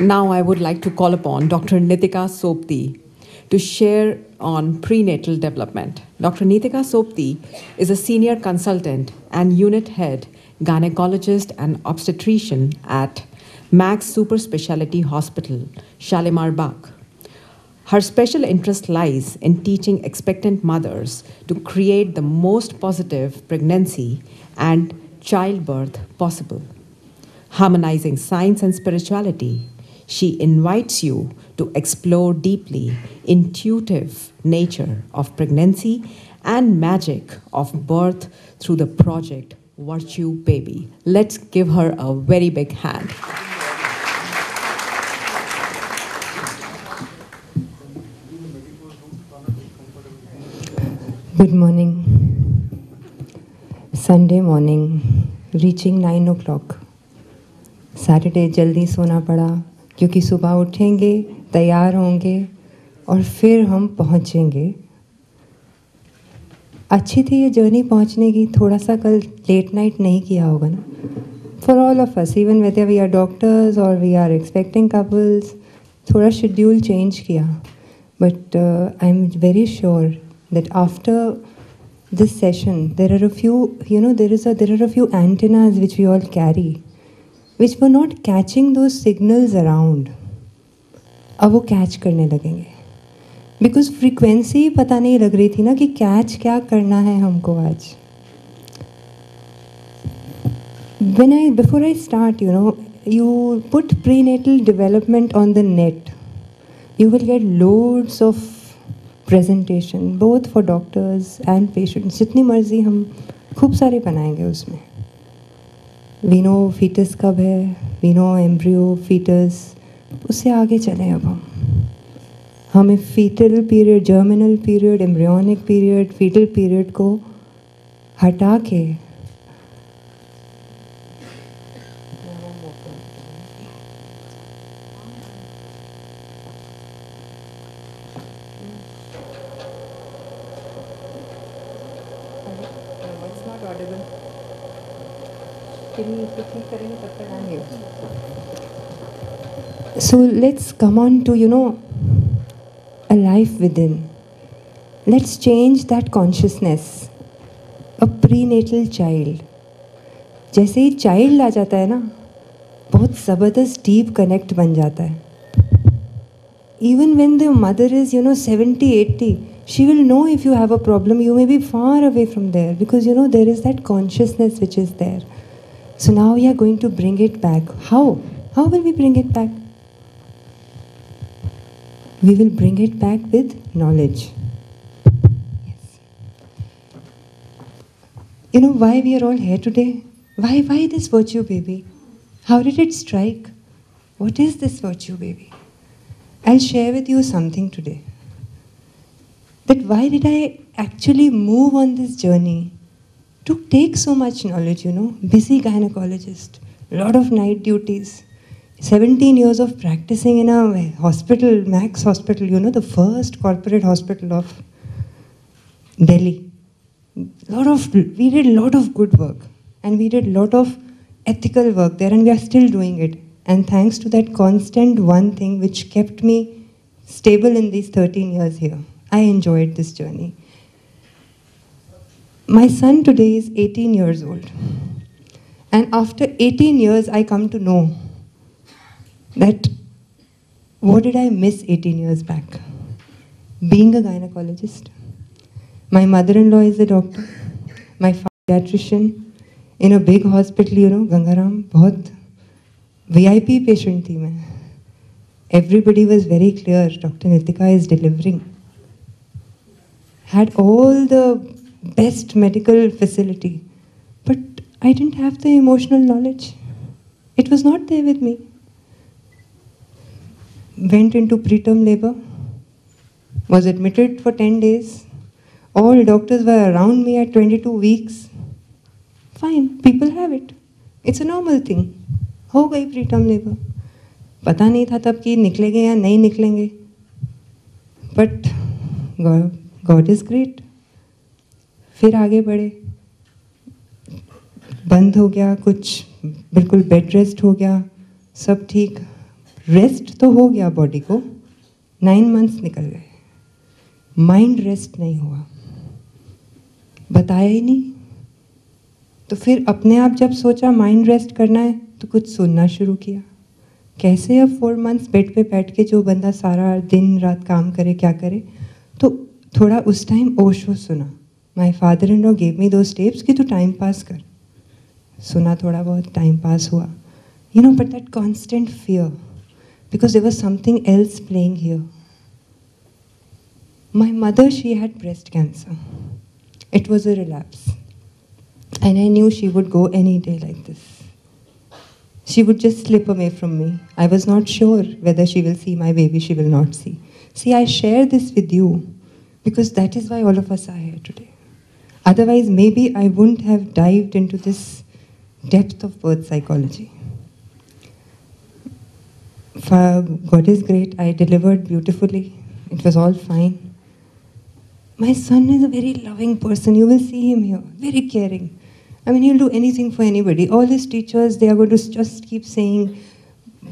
Now I would like to call upon Dr. Nitika Sobti to share on prenatal development. Dr. Nitika Sobti is a senior consultant and unit head gynecologist and obstetrician at Max Super Specialty Hospital, Shalimar Bagh. Her special interest lies in teaching expectant mothers to create the most positive pregnancy and childbirth possible. Harmonizing science and spirituality, she invites you to explore deeply intuitive nature of pregnancy and magic of birth through the project Virtue Baby. Let's give her a very big hand. Good morning. Sunday morning, reaching 9 o'clock. Saturday जल्दी सोना पड़ा क्योंकि सुबह उठेंगे, तैयार होंगे और फिर हम पहुंचेंगे. अच्छी थी ये जर्नी पहुंचने की. थोड़ा सा कल लेट नाइट नहीं किया होगा ना. For all of us, even whether we are doctors or we are expecting couples, थोड़ा schedule change किया. But I'm very sure that after this session, there are a few, there are a few antennas which we all carry, which were not catching those signals around. अब वो catch करने लगेंगे. Because frequency पता नहीं लग रही थी ना कि catch क्या करना है हमको आज. Before I start, you put prenatal development on the net. You will get loads of presentation, both for doctors and patients. जितनी मर्जी हम खूब सारे बनाएंगे उसमें. We know fetus कब है, we know embryo, fetus. उससे आगे चलें अब हमें fetal period, germinal period, embryonic period, fetal period को हटा के So let's come on to, a life within. Let's change that consciousness. A prenatal child. जैसे ही child आ जाता है ना, बहुत ज़बरदस्त deep connect बन जाता है. Even when the mother is, 70, 80, she will know if you have a problem. You may be far away from there because, there is that consciousness which is there. So now we are going to bring it back. How? How will we bring it back? We will bring it back with knowledge. Yes. You know why we are all here today? Why this virtue baby? How did it strike? What is this virtue baby? I'll share with you something today. That why did I actually move on this journey to take so much knowledge, busy gynecologist, a lot of night duties, 17 years of practicing in a hospital, Max Hospital, the first corporate hospital of Delhi. We did a lot of good work and we did a lot of ethical work there and we are still doing it. And thanks to that constant one thing which kept me stable in these 13 years here, I enjoyed this journey. My son today is 18 years old. And after 18 years, I come to know that what did I miss 18 years back? Being a gynecologist. My mother-in-law is a doctor. My father is a pediatrician in a big hospital, Gangaram. बहुत VIP patient थी मैं. Everybody was very clear, Dr. Nitika is delivering. Had all the best medical facility. But I didn't have the emotional knowledge. It was not there with me. Went into preterm labor. Was admitted for 10 days. All doctors were around me at 22 weeks. Fine, people have it. It's a normal thing. हो गई preterm labour. पता नहीं था तब कि निकलेंगे या नहीं निकलेंगे. But God is great. फिर आगे बढ़े. बंद हो गया कुछ, बिल्कुल बेड रेस्ट हो गया, सब ठीक. रेस्ट तो हो गया बॉडी को, 9 months निकल गए, माइंड रेस्ट नहीं हुआ, बताया ही नहीं। तो फिर अपने आप जब सोचा माइंड रेस्ट करना है तो कुछ सुनना शुरू किया। कैसे अब 4 months बेड पे बैठ के जो बंदा सारा दिन रात काम करे क्या करे, तो थोड़ा उस टाइम ओशो सुना। My father in law gave me those tapes कि तू टाइम पास कर। सुना थोड़ा बहुत, टाइम पास हुआ, you know, but that constant fear because there was something else playing here. My mother, she had breast cancer. It was a relapse. And I knew she would go any day like this. She would just slip away from me. I was not sure whether she will see my baby, she will not see. See, I share this with you because that is why all of us are here today. Otherwise, maybe I wouldn't have dived into this depth of birth psychology. God is great. I delivered beautifully. It was all fine. My son is a very loving person. You will see him here. Very caring. I mean, he'll do anything for anybody. All his teachers, they are going to just keep saying,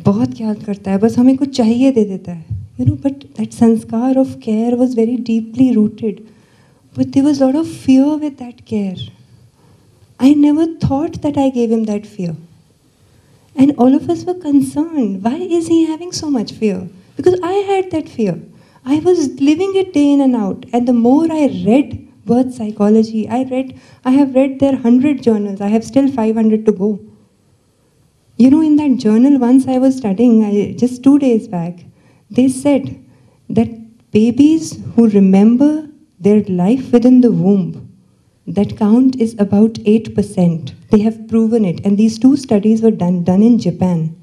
बहुत ख्याल करता है, बस हमें कुछ चाहिए दे देता है. You know, but that sanskar of care was very deeply rooted. But there was a lot of fear with that care. I never thought that I gave him that fear. And all of us were concerned. Why is he having so much fear? Because I had that fear. I was living it day in and out. And the more I read birth psychology, I have read their 100 journals. I have still 500 to go. You know, in that journal, once I was studying, just 2 days back, they said that babies who remember their life within the womb, that count is about 8%. They have proven it. And these 2 studies were done in Japan.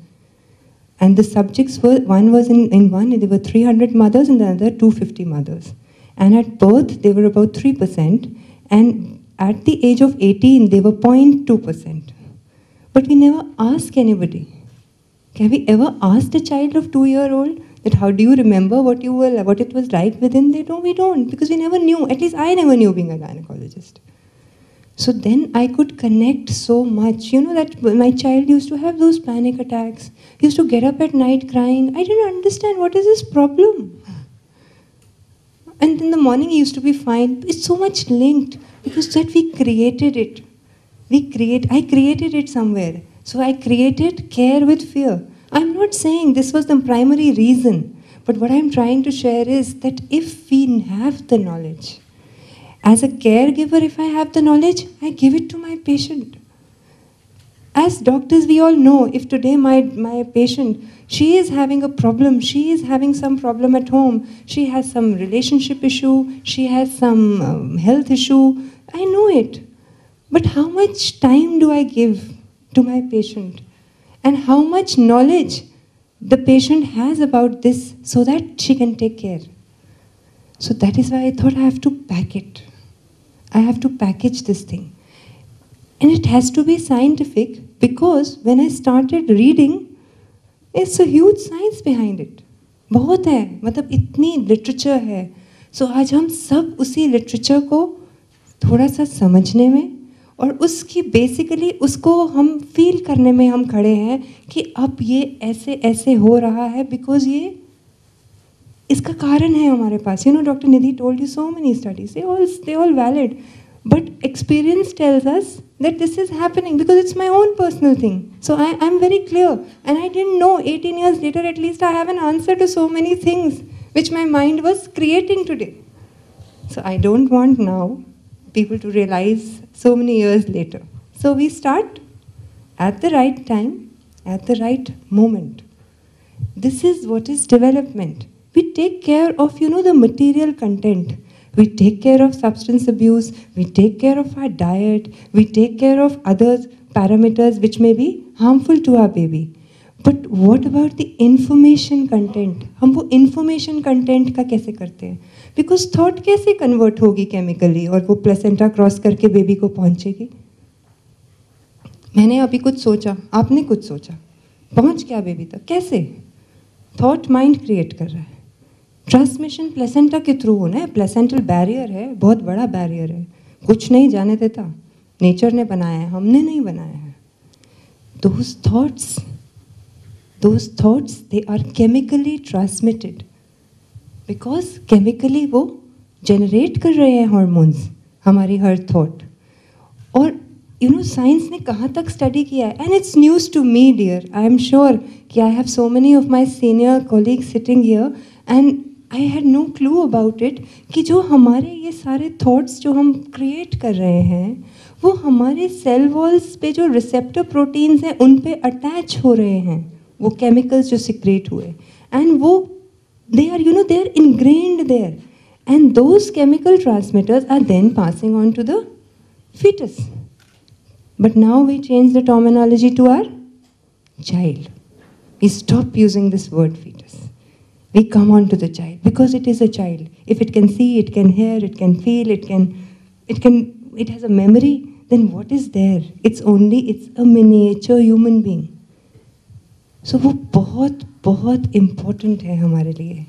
And the subjects were, one was in one, there were 300 mothers and the other 250 mothers. And at birth, they were about 3%. And at the age of 18, they were 0.2%. But we never ask anybody. Can we ever ask a child of 2-year-old that how do you remember what it was like within? We don't, because we never knew. At least I never knew being a gynecologist. So then I could connect so much. You know that my child used to have those panic attacks. He used to get up at night crying. I didn't understand what is his problem. And in the morning he used to be fine. It's so much linked because that we created it. I created it somewhere. So I created care with fear. I'm not saying this was the primary reason. But what I'm trying to share is that if we have the knowledge, as a caregiver, if I have the knowledge, I give it to my patient. As doctors, we all know, if today my patient, she is having a problem, she is having some problem at home, she has some relationship issue, she has some health issue, I know it. But how much time do I give to my patient? And how much knowledge the patient has about this so that she can take care? So that is why I thought I have to pack it. I have to package this thing. And it has to be scientific because when I started reading, it's a huge science behind it. बहुत है, मतलब इतनी literature है. So आज हम सब उसी literature को थोड़ा सा समझने में और उसकी basically उसको हम feel करने में हम खड़े हैं कि अब ये ऐसे ऐसे हो रहा है because ये इसका कारण है हमारे पास. You know, Dr. Nidhi told you so many studies. They all valid. But experience tells us that this is happening because it's my own personal thing. So I'm very clear. And I didn't know. 18 years later, at least I have an answer to so many things which my mind was creating today. So I don't want now people to realize so many years later. So we start at the right time, at the right moment. This is what is development. We take care of, the material content. We take care of substance abuse. We take care of our diet. We take care of other parameters which may be harmful to our baby. But what about the information content? हम वो information content का कैसे करते हैं? Because thought कैसे convert होगी chemically और वो placenta cross करके baby को पहुँचेगी? मैंने अभी कुछ सोचा, आपने कुछ सोचा, पहुँच गया baby तक, कैसे? Thought mind create कर रहा है. ट्रांसमिशन प्लेसेंटा के थ्रू होना है. प्लेसेंटल बैरियर है, बहुत बड़ा बैरियर है, कुछ नहीं जाने देता. नेचर ने बनाया है, हमने नहीं बनाया है. Those thoughts, those thoughts, they are chemically transmitted. Because chemically वो generate कर रहे हैं hormones, हमारी हर thought. और science ने कहाँ तक study किया है? And it's news to me, dear. I am sure कि I have so many of my senior colleagues sitting here and I had no clue about it कि जो हमारे ये सारे thoughts जो हम create कर रहे हैं वो हमारे cell walls पे जो receptor proteins हैं उन पे attach हो रहे हैं, वो chemicals जो secrete हुए, and वो they are they are ingrained there, and those chemical transmitters are then passing on to the fetus. But now we change the terminology to our child. We stop using this word fetus. We come on to the child because it is a child. If it can see, it can hear, it can feel, it has a memory, then what is there? It's a miniature human being. So वो बहुत बहुत important है हमारे लिए.